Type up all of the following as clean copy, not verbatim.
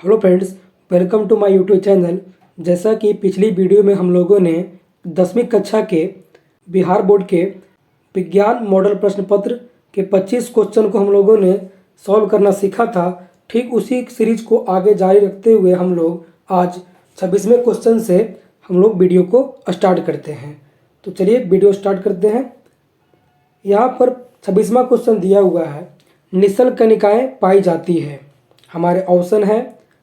Hello friends, welcome to my YouTube channel. जैसा कि पिछली वीडियो में हम लोगों ने 10वीं कक्षा के बिहार बोर्ड के विज्ञान मॉडल प्रश्न पत्र के 25 क्वेश्चन को हम लोगों ने सॉल्व करना सीखा था। ठीक उसी सीरीज को आगे जारी रखते हुए हम लोग आज 26वें क्वेश्चन से हम लोग वीडियो को स्टार्ट करते हैं। तो चलिए वीडियो स्टार्ट करते हैं। यहाँ पर 26वां क्वेश्चन दिया हुआ है, निश्चल कणिकाएँ पाई जाती है। हमारे ऑप्शन है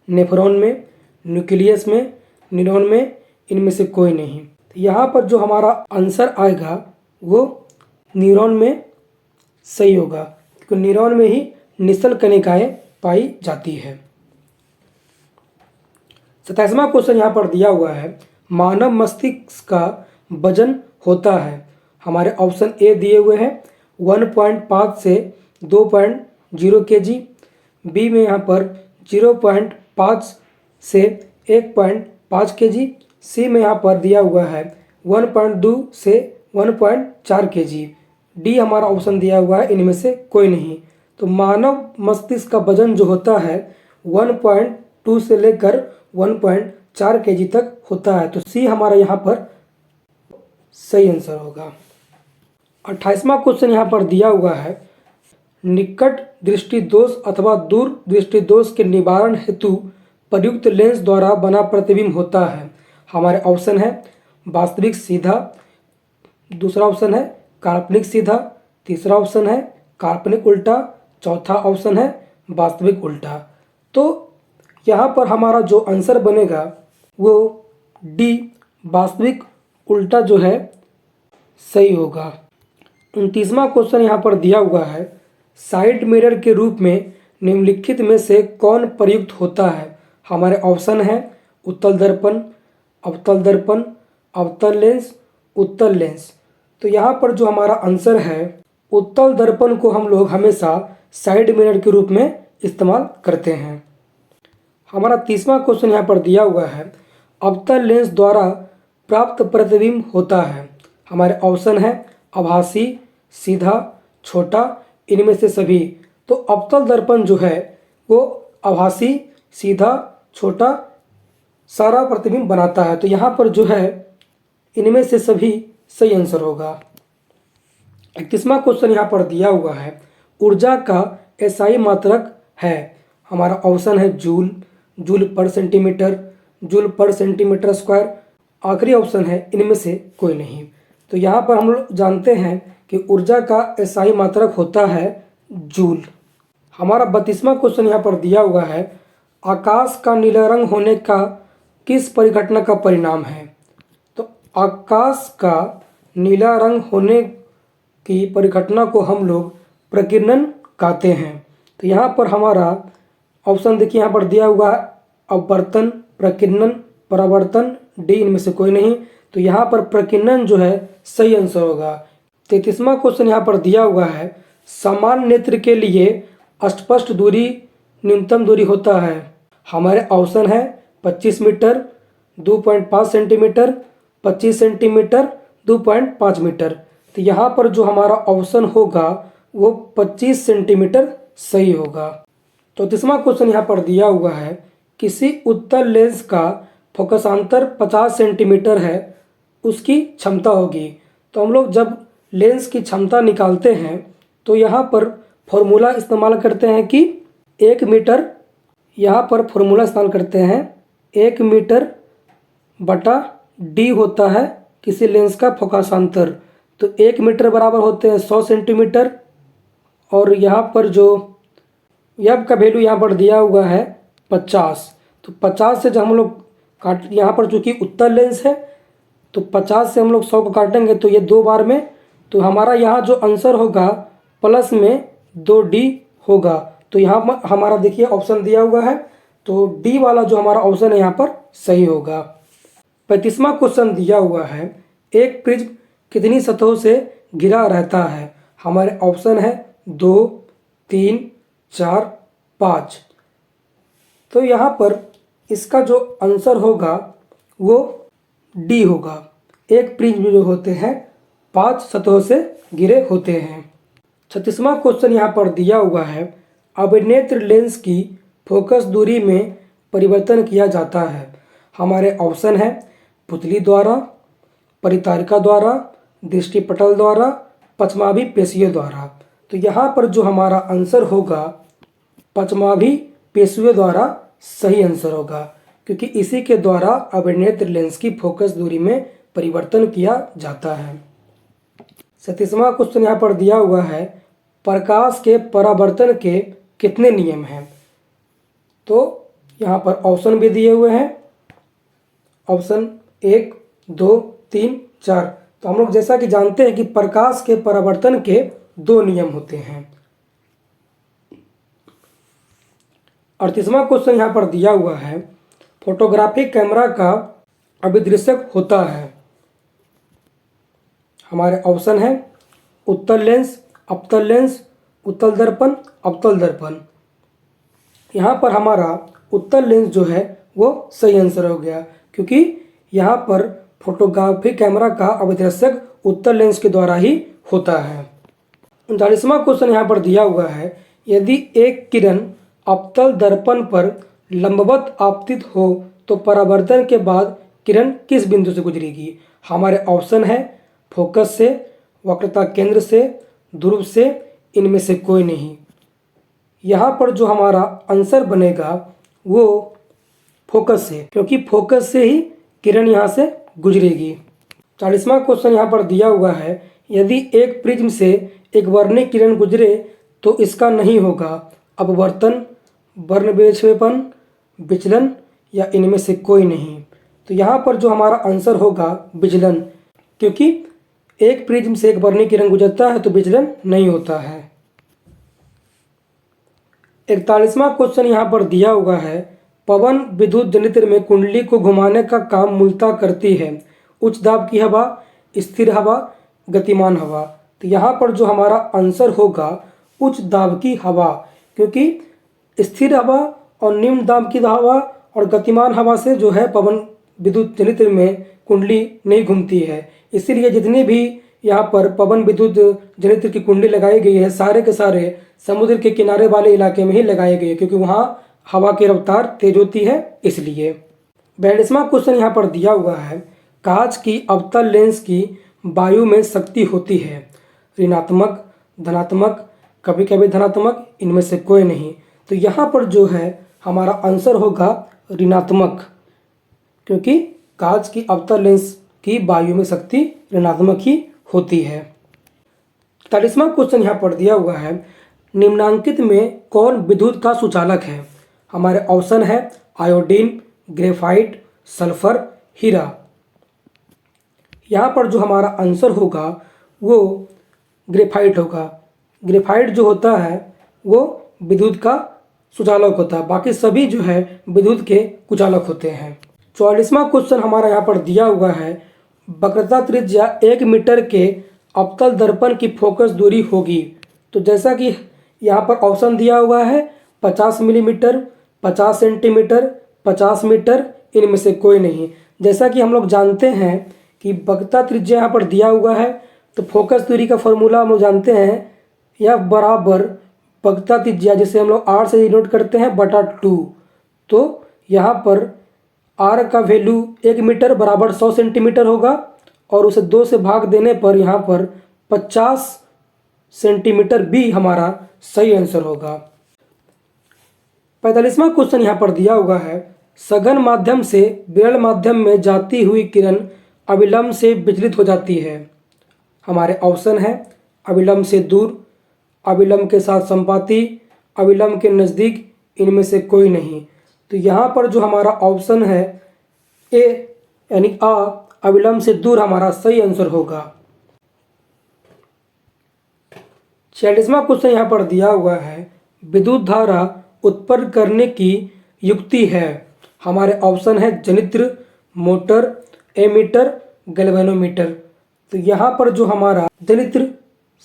नेफ्रॉन में, न्यूक्लियस में, न्यूरॉन में, इनमें से कोई नहीं। तो यहाँ पर जो हमारा आंसर आएगा वो न्यूरॉन में सही होगा, क्योंकि न्यूरॉन में ही निश्चल कणिकाएँ पाई जाती है। 27वां क्वेश्चन यहाँ पर दिया हुआ है, मानव मस्तिष्क का वजन होता है। हमारे ऑप्शन ए दिए हुए हैं 1.5 से 2.0 kg, बी में यहाँ पर 0.5 से 1.5 kg, सी में यहाँ पर दिया हुआ है 1.2 से 1.4 kg, डी हमारा ऑप्शन दिया हुआ है इनमें से कोई नहीं। तो मानव मस्तिष्क का वजन जो होता है 1.2 से लेकर 1.4 kg तक होता है। तो सी हमारा यहाँ पर सही आंसर होगा। 28वां क्वेश्चन यहाँ पर दिया हुआ है, निकट दृष्टि दोष अथवा दूर दृष्टि दोष के निवारण हेतु प्रयुक्त लेंस द्वारा बना प्रतिबिंब होता है। हमारे ऑप्शन है वास्तविक सीधा, दूसरा ऑप्शन है काल्पनिक सीधा, तीसरा ऑप्शन है काल्पनिक उल्टा, चौथा ऑप्शन है वास्तविक उल्टा। तो यहाँ पर हमारा जो आंसर बनेगा वो डी वास्तविक उल्टा जो है सही होगा। 29वां क्वेश्चन यहाँ पर दिया हुआ है, साइड मिरर के रूप में निम्नलिखित में से कौन प्रयुक्त होता है। हमारे ऑप्शन है उत्तल दर्पण, अवतल दर्पण, अवतल लेंस, उत्तल लेंस। तो यहाँ पर जो हमारा आंसर है उत्तल दर्पण को हम लोग हमेशा साइड मिरर के रूप में इस्तेमाल करते हैं। हमारा 30वां क्वेश्चन यहाँ पर दिया हुआ है, अवतल लेंस द्वारा प्राप्त प्रतिबिंब होता है। हमारे ऑप्शन है आभासी, सीधा, छोटा, इनमें से सभी। तो अवतल दर्पण जो है वो आभासी, सीधा, छोटा सारा प्रतिबिंब बनाता है। तो यहाँ पर जो है इनमें से सभी सही आंसर होगा। 31वां क्वेश्चन यहाँ पर दिया हुआ है, ऊर्जा का एसआई मात्रक है। हमारा ऑप्शन है जूल, जूल पर सेंटीमीटर, जूल पर सेंटीमीटर स्क्वायर, आखिरी ऑप्शन है इनमें से कोई नहीं। तो यहाँ पर हम लोग जानते हैं कि ऊर्जा का एसआई मात्रक होता है जूल। हमारा 32वां क्वेश्चन यहाँ पर दिया हुआ है, आकाश का नीला रंग होने का किस परिघटना का परिणाम है। तो आकाश का नीला रंग होने की परिघटना को हम लोग प्रकीर्णन कहते हैं। तो यहाँ पर हमारा ऑप्शन देखिए यहाँ पर दिया हुआ है अपवर्तन, प्रकीर्णन, परावर्तन, डी इनमें से कोई नहीं। तो यहाँ पर प्रकीर्णन जो है सही आंसर होगा। 33वां क्वेश्चन यहाँ पर दिया हुआ है, समान नेत्र के लिए अस्पष्ट दूरी न्यूनतम दूरी होता है। हमारे ऑप्शन है 25 मीटर, 2.5 सेंटीमीटर, 25 सेंटीमीटर, 2.5 मीटर। तो यहाँ पर जो हमारा ऑप्शन होगा वो 25 सेंटीमीटर सही होगा। 34वां क्वेश्चन यहाँ पर दिया हुआ है, किसी उत्तल लेंस का फोकसांतर 50 सेंटीमीटर है, उसकी क्षमता होगी। तो हम लोग जब लेंस की क्षमता निकालते हैं तो यहाँ पर फॉर्मूला इस्तेमाल करते हैं कि 1 मीटर, यहाँ पर फॉर्मूला इस्तेमाल करते हैं 1 मीटर बटा डी होता है किसी लेंस का फोकसांतर। तो 1 मीटर बराबर होते हैं 100 सेंटीमीटर, और यहाँ पर जो एफ का वैल्यू यहाँ पर दिया हुआ है 50। तो 50 से जब हम लोग काट, यहाँ पर चूँकि उत्तल लेंस है तो 50 से हम लोग 100 को काटेंगे तो ये 2 बार में, तो हमारा यहाँ जो आंसर होगा प्लस में 2D होगा। तो यहाँ हमारा देखिए ऑप्शन दिया हुआ है, तो डी वाला जो हमारा ऑप्शन है यहाँ पर सही होगा। 35वां क्वेश्चन दिया हुआ है, एक प्रिज्म कितनी सतहों से घिरा रहता है। हमारे ऑप्शन है 2, 3, 4, 5। तो यहाँ पर इसका जो आंसर होगा वो डी होगा। एक प्रिज्म जो होते हैं 5 सतहों से घिरे होते हैं। 36वां क्वेश्चन यहाँ पर दिया हुआ है, अभिनेत्र लेंस की फोकस दूरी में परिवर्तन किया जाता है। हमारे ऑप्शन है पुतली द्वारा, परितारिका द्वारा, दृष्टिपटल द्वारा, पचमाभी पेशियों द्वारा। तो यहाँ पर जो हमारा आंसर होगा पचमाभी पेशियों द्वारा सही आंसर होगा, क्योंकि इसी के द्वारा अभिनेत्र लेंस की फोकस दूरी में परिवर्तन किया जाता है। 37वां क्वेश्चन यहाँ पर दिया हुआ है, प्रकाश के परावर्तन के कितने नियम हैं? तो यहाँ पर ऑप्शन भी दिए हुए हैं, ऑप्शन 1, 2, 3, 4। तो हम लोग जैसा कि जानते हैं कि प्रकाश के परावर्तन के 2 नियम होते हैं। 38वां क्वेश्चन यहाँ पर दिया हुआ है, फोटोग्राफी कैमरा का अभिदृश्यक होता है। हमारे ऑप्शन है उत्तल लेंस, अपतल लेंस, उत्तल दर्पण, अवतल दर्पण। यहाँ पर हमारा उत्तल लेंस जो है वो सही आंसर हो गया, क्योंकि यहाँ पर फोटोग्राफी कैमरा का अभिदृश्यक उत्तल लेंस के द्वारा ही होता है। 39वां क्वेश्चन यहाँ पर दिया हुआ है, यदि एक किरण अवतल दर्पण पर लंबवत आपतित हो तो परावर्तन के बाद किरण किस बिंदु से गुजरेगी? हमारे ऑप्शन है फोकस से, वक्रता केंद्र से, ध्रुव से, इनमें से कोई नहीं। यहाँ पर जो हमारा आंसर बनेगा वो फोकस से, क्योंकि फोकस से ही किरण यहाँ से गुजरेगी। 40वां क्वेश्चन यहाँ पर दिया हुआ है, यदि एक प्रिज्म से एक वर्णिक किरण गुजरे तो इसका नहीं होगा अपवर्तन, वर्णविक्षेपण, विचलन या इनमें से कोई नहीं। तो यहाँ पर जो हमारा आंसर होगा विचलन, क्योंकि एक प्रिज्म से एक वर्णिक किरण गुजरता है तो विचलन नहीं होता है। 41वां क्वेश्चन यहाँ पर दिया हुआ है, पवन विद्युत जनित्र में कुंडली को घुमाने का काम मूलतः करती है उच्च दाब की हवा, स्थिर हवा, गतिमान हवा। तो यहाँ पर जो हमारा आंसर होगा उच्च दाब की हवा, क्योंकि स्थिर हवा और निम्न दाब की हवा और गतिमान हवा से जो है पवन विद्युत जनित्र में कुंडली नहीं घूमती है। इसीलिए जितनी भी यहाँ पर पवन विद्युत जनित्र की कुंडली लगाई गई है सारे के सारे समुद्र के किनारे वाले इलाके में ही लगाए गए, क्योंकि वहाँ हवा की रफ्तार तेज होती है इसलिए। 42वां क्वेश्चन यहाँ पर दिया हुआ है, कांच की अवतल लेंस की वायु में शक्ति होती है ऋणात्मक, धनात्मक, कभी कभी धनात्मक, इनमें से कोई नहीं। तो यहाँ पर जो है हमारा आंसर होगा ऋणात्मक, क्योंकि कांच की अवतल लेंस की वायु में शक्ति ऋणात्मक ही होती है। 43वां क्वेश्चन यहाँ पर दिया हुआ है, निम्नांकित में कौन विद्युत का सुचालक है? हमारे ऑप्शन है आयोडीन, ग्रेफाइट, सल्फर, हीरा। यहाँ पर जो हमारा आंसर होगा वो ग्रेफाइट होगा। ग्रेफाइट जो होता है वो विद्युत का सुचालक होता है, बाकी सभी जो है विद्युत के कुचालक होते हैं। 44वां क्वेश्चन हमारा यहाँ पर दिया हुआ है, वक्रता त्रिज्या 1 मीटर के अवतल दर्पण की फोकस दूरी होगी। तो जैसा कि यहाँ पर ऑप्शन दिया हुआ है 50 मिलीमीटर, 50 सेंटीमीटर, 50 मीटर, इनमें से कोई नहीं। जैसा कि हम लोग जानते हैं कि वक्रता त्रिज्या यहाँ पर दिया हुआ है, तो फोकस दूरी का फॉर्मूला हम लोग जानते हैं, यह बराबर वक्रता त्रिज्या जिसे हम लोग r से डिनोट करते हैं बटा 2। तो यहाँ पर r का वैल्यू 1 मीटर बराबर 100 सेंटीमीटर होगा और उसे 2 से भाग देने पर यहाँ पर 50 सेंटीमीटर भी हमारा सही आंसर होगा। 45वां क्वेश्चन यहाँ पर दिया हुआ है, सघन माध्यम से विरल माध्यम में जाती हुई किरण अविलंब से विचलित हो जाती है। हमारे ऑप्शन है अविलंब से दूर, अविलंब के साथ संपाती, अविलंब के नज़दीक, इनमें से कोई नहीं। तो यहाँ पर जो हमारा ऑप्शन है ए यानी आ, अविलंब से दूर हमारा सही आंसर होगा। 46वां क्वेश्चन यहाँ पर दिया हुआ है, विद्युत धारा उत्पन्न करने की युक्ति है। हमारे ऑप्शन है जनित्र, मोटर, एमीटर, गैल्वेनोमीटर। तो यहाँ पर जो हमारा जनित्र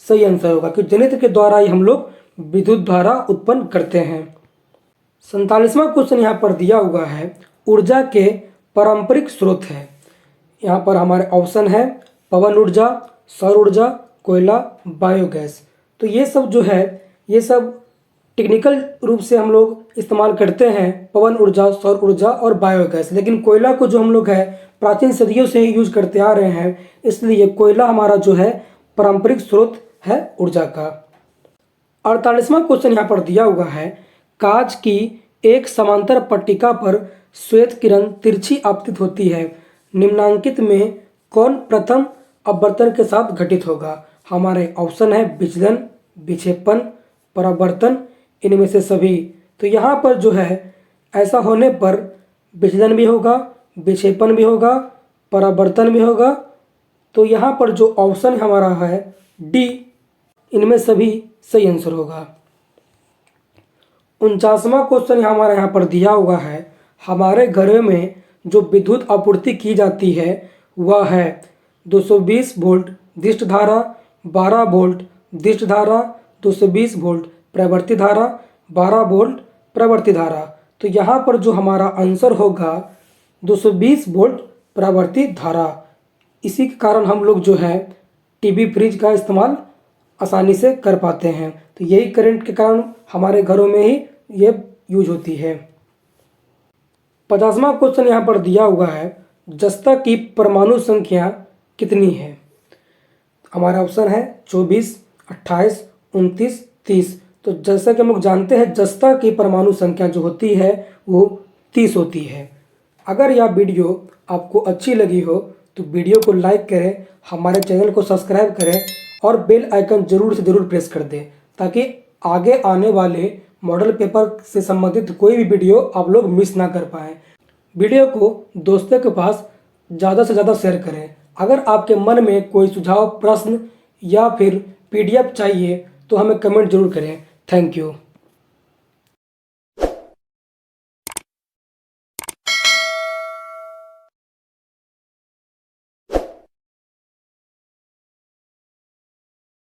सही आंसर होगा, क्योंकि जनित्र के द्वारा ही हम लोग विद्युत धारा उत्पन्न करते हैं। 47वां क्वेश्चन यहाँ पर दिया हुआ है, ऊर्जा के पारंपरिक स्रोत है। यहाँ पर हमारे ऑप्शन है पवन ऊर्जा, सौर ऊर्जा, कोयला, बायोगैस। तो ये सब जो है ये सब टेक्निकल रूप से हम लोग इस्तेमाल करते हैं पवन ऊर्जा, सौर ऊर्जा और बायोगैस, लेकिन कोयला को जो हम लोग है प्राचीन सदियों से यूज करते आ रहे हैं, इसलिए कोयला हमारा जो है पारंपरिक स्रोत है ऊर्जा का। 48वां क्वेश्चन यहाँ पर दिया हुआ है, कांच की एक समांतर पट्टिका पर श्वेत किरण तिरछी आपतित होती है, निम्नांकित में कौन प्रथम अपवर्तन के साथ घटित होगा। हमारे ऑप्शन है विचलन, विक्षेपण, परावर्तन, इनमें से सभी। तो यहाँ पर जो है ऐसा होने पर विचलन भी होगा, विक्षेपण भी होगा, परावर्तन भी होगा। तो यहाँ पर जो ऑप्शन हमारा है डी, इनमें सभी सही आंसर होगा। 49वां क्वेश्चन हमारे यहाँ पर दिया हुआ है, हमारे घरों में जो विद्युत आपूर्ति की जाती है वह है 220 वोल्ट दिष्ट धारा, 12 वोल्ट दिष्ट धारा, 220 वोल्ट प्रवर्ती धारा, 12 वोल्ट प्रवर्ती धारा। तो यहाँ पर जो हमारा आंसर होगा 220 वोल्ट प्रवर्ती धारा। इसी के कारण हम लोग जो है टीवी फ्रिज का इस्तेमाल आसानी से कर पाते हैं। तो यही करंट के कारण हमारे घरों में ही ये यूज होती है। 50वां क्वेश्चन यहाँ पर दिया हुआ है, जस्ता की परमाणु संख्या कितनी है। हमारा ऑप्शन है 24, 28, 29, 30। तो जैसा कि हम लोग जानते हैं जस्ता की परमाणु संख्या जो होती है वो 30 होती है। अगर यह वीडियो आपको अच्छी लगी हो तो वीडियो को लाइक करें, हमारे चैनल को सब्सक्राइब करें और बेल आइकन जरूर से ज़रूर प्रेस कर दें, ताकि आगे आने वाले मॉडल पेपर से संबंधित कोई भी वीडियो आप लोग मिस ना कर पाएँ। वीडियो को दोस्तों के पास ज़्यादा से ज़्यादा शेयर करें। अगर आपके मन में कोई सुझाव, प्रश्न या फिर PDF चाहिए तो हमें कमेंट जरूर करें। Thank you.